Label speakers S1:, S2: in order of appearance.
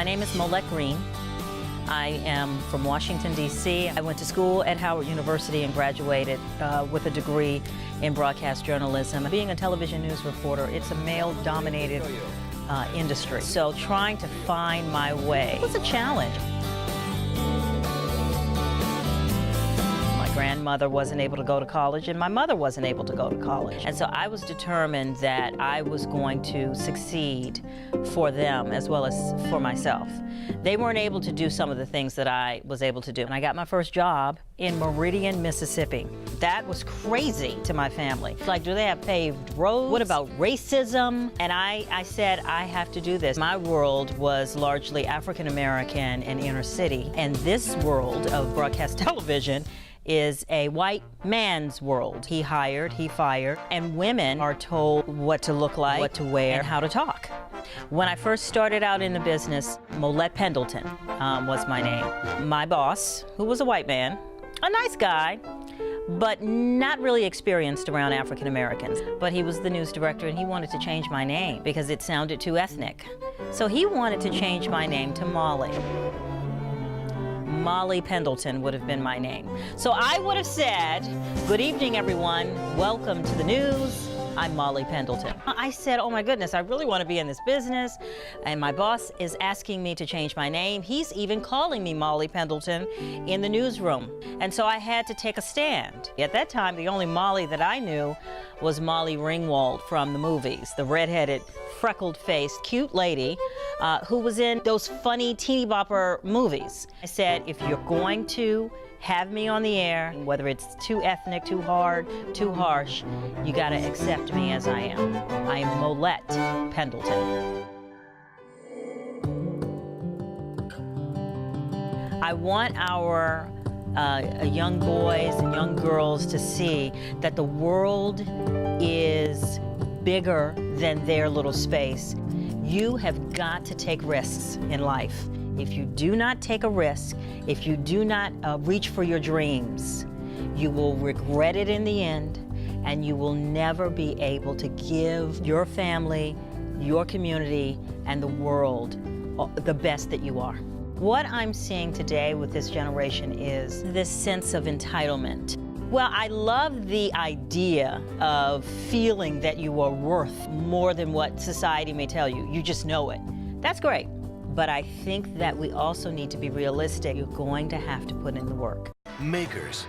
S1: My name is Molette Green. I am from Washington, D.C. I went to school at Howard University and graduated with a degree in broadcast journalism. Being a television news reporter, it's a male-dominated industry. So trying to find my way was a challenge. My grandmother wasn't able to go to college, and my mother wasn't able to go to college. And so I was determined that I was going to succeed for them as well as for myself. They weren't able to do some of the things that I was able to do. And I got my first job in Meridian, Mississippi. That was crazy to my family. Like, do they have paved roads? What about racism? And I said, I have to do this. My world was largely African American and inner city. And this world of broadcast television is a white man's world. He hired, he fired, and women are told what to look like, what to wear, and how to talk. When I first started out in the business, Molette Pendleton was my name. My boss, who was a white man, a nice guy, but not really experienced around African Americans. But he was the news director, and he wanted to change my name because it sounded too ethnic. So he wanted to change my name to Molly. Molly Pendleton would have been my name. So I would have said, good evening, everyone. Welcome to the news. I'm Molly Pendleton. I said, oh my goodness, I really want to be in this business. And my boss is asking me to change my name. He's even calling me Molly Pendleton in the newsroom. And so I had to take a stand. At that time, the only Molly that I knew was Molly Ringwald from the movies, the redheaded, freckled-faced, cute lady who was in those funny teeny bopper movies. I said, if you're going to have me on the air, whether it's too ethnic, too hard, too harsh, you gotta accept me as I am. I am Molette Pendleton. I want our young boys and young girls to see that the world is bigger than their little space. You have got to take risks in life. If you do not take a risk, if you do not reach for your dreams, you will regret it in the end, and you will never be able to give your family, your community, and the world the best that you are. What I'm seeing today with this generation is this sense of entitlement. Well, I love the idea of feeling that you are worth more than what society may tell you. You just know it. That's great. But I think that we also need to be realistic. You're going to have to put in the work.
S2: Makers,